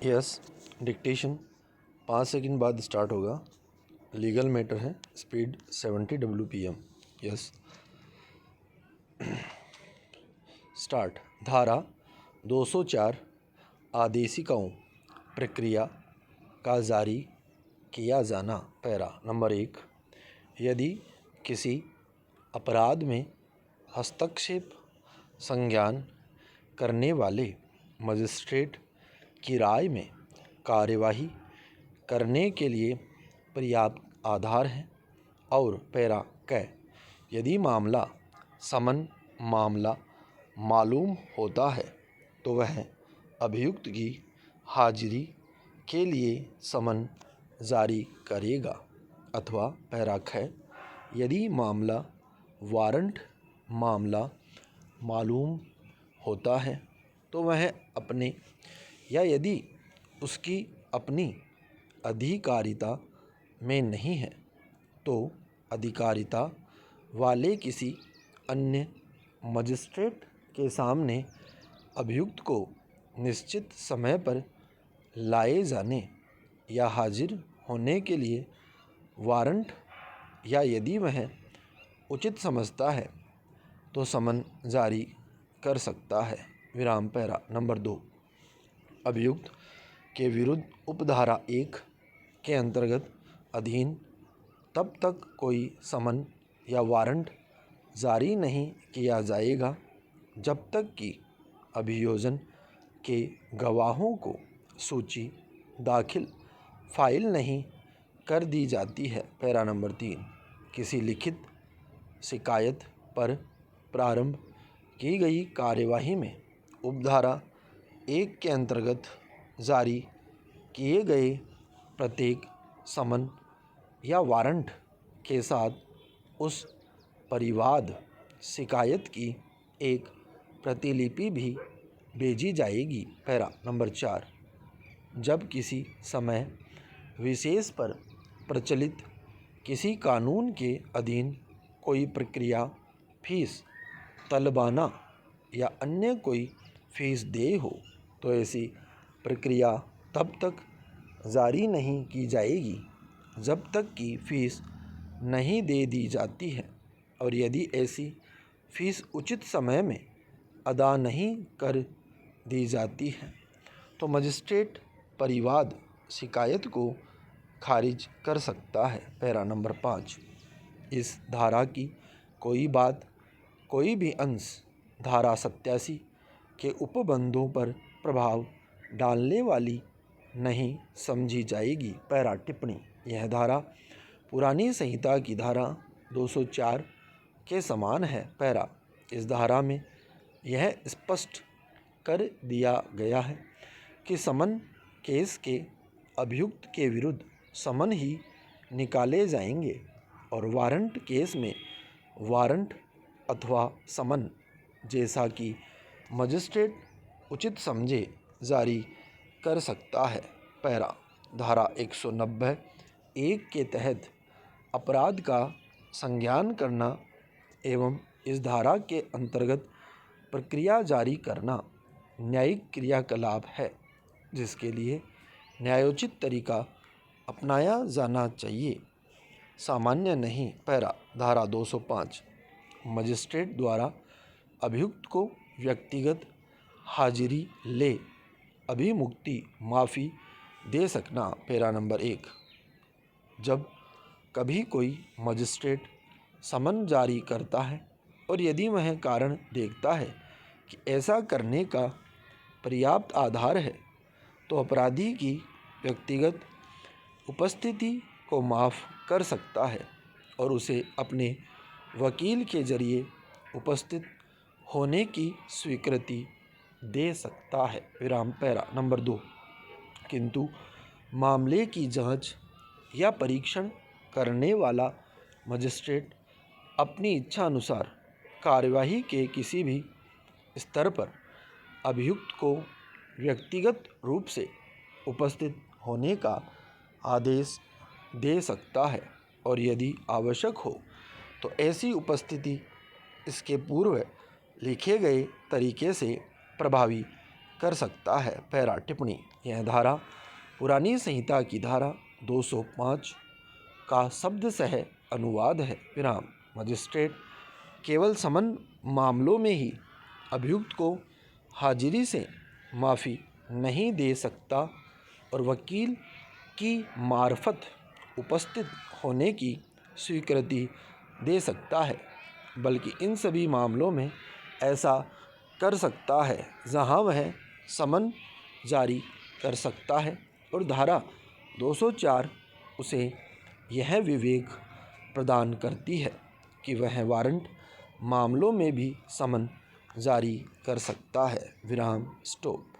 Yes, dictation 5 second बाद start होगा। Legal matter है, स्पीड 70 WPM। Yes, start. धारा 204 आदेशिकाओं प्रक्रिया का जारी किया जाना। पैरा नंबर 1, यदि किसी अपराध में हस्तक्षेप संज्ञान करने वाले मजिस्ट्रेट की राय में कार्यवाही करने के लिए पर्याप्त आधार है। और पैरा क, यदि मामला समन मामला मालूम होता है तो वह अभियुक्त की हाजिरी के लिए समन जारी करेगा। अथवा पैरा ख, यदि मामला वारंट मामला मालूम होता है तो वह अपने या यदि उसकी अपनी अधिकारिता में नहीं है तो अधिकारिता वाले किसी अन्य मजिस्ट्रेट के सामने अभियुक्त को निश्चित समय पर लाए जाने या हाजिर होने के लिए वारंट या यदि वह उचित समझता है तो समन जारी कर सकता है। विराम। पैरा नंबर 2, अभियुक्त के विरुद्ध उपधारा 1 के अंतर्गत अधीन तब तक कोई समन या वारंट जारी नहीं किया जाएगा जब तक कि अभियोजन के गवाहों को सूची दाखिल फाइल नहीं कर दी जाती है। पैरा नंबर 3, किसी लिखित शिकायत पर प्रारंभ की गई कार्यवाही में उपधारा 1 के अंतर्गत जारी किए गए प्रत्येक समन या वारंट के साथ उस परिवाद शिकायत की एक प्रतिलिपि भी भेजी जाएगी। पैरा नंबर 4, जब किसी समय विशेष पर प्रचलित किसी कानून के अधीन कोई प्रक्रिया फीस तलबाना या अन्य कोई फीस देय हो तो ऐसी प्रक्रिया तब तक जारी नहीं की जाएगी जब तक कि फीस नहीं दे दी जाती है। और यदि ऐसी फीस उचित समय में अदा नहीं कर दी जाती है तो मजिस्ट्रेट परिवाद शिकायत को खारिज कर सकता है। पैरा नंबर 5, इस धारा की कोई बात कोई भी अंश धारा 87 के उपबंधों पर प्रभाव डालने वाली नहीं समझी जाएगी। पैरा टिप्पणी, यह धारा पुरानी संहिता की धारा 204 के समान है। पैरा, इस धारा में यह स्पष्ट कर दिया गया है कि समन केस के अभियुक्त के विरुद्ध समन ही निकाले जाएंगे और वारंट केस में वारंट अथवा समन जैसा कि मजिस्ट्रेट उचित समझे जारी कर सकता है। पैरा, धारा 190(1) के तहत अपराध का संज्ञान करना एवं इस धारा के अंतर्गत प्रक्रिया जारी करना न्यायिक क्रियाकलाप है जिसके लिए न्यायोचित तरीका अपनाया जाना चाहिए, सामान्य नहीं। पैरा, धारा 205 मजिस्ट्रेट द्वारा अभियुक्त को व्यक्तिगत हाजिरी ले अभिमुक्ति माफ़ी दे सकना। पैरा नंबर 1, जब कभी कोई मजिस्ट्रेट समन जारी करता है और यदि वह कारण देखता है कि ऐसा करने का पर्याप्त आधार है तो अपराधी की व्यक्तिगत उपस्थिति को माफ़ कर सकता है और उसे अपने वकील के जरिए उपस्थित होने की स्वीकृति दे सकता है। विराम। पैरा नंबर 2, किंतु मामले की जांच या परीक्षण करने वाला मजिस्ट्रेट अपनी इच्छा अनुसार कार्यवाही के किसी भी स्तर पर अभियुक्त को व्यक्तिगत रूप से उपस्थित होने का आदेश दे सकता है और यदि आवश्यक हो तो ऐसी उपस्थिति इसके पूर्व लिखे गए तरीके से प्रभावी कर सकता है। पैरा टिप्पणी। यह धारा पुरानी संहिता की धारा 205 का शब्दशः अनुवाद है। विराम। मजिस्ट्रेट केवल समन मामलों में ही अभियुक्त को हाजिरी से माफ़ी नहीं दे सकता और वकील की मार्फत उपस्थित होने की स्वीकृति दे सकता है, बल्कि इन सभी मामलों में ऐसा कर सकता है जहां वह समन जारी कर सकता है और धारा 204 उसे यह विवेक प्रदान करती है कि वह वारंट मामलों में भी समन जारी कर सकता है। विराम। स्टॉप।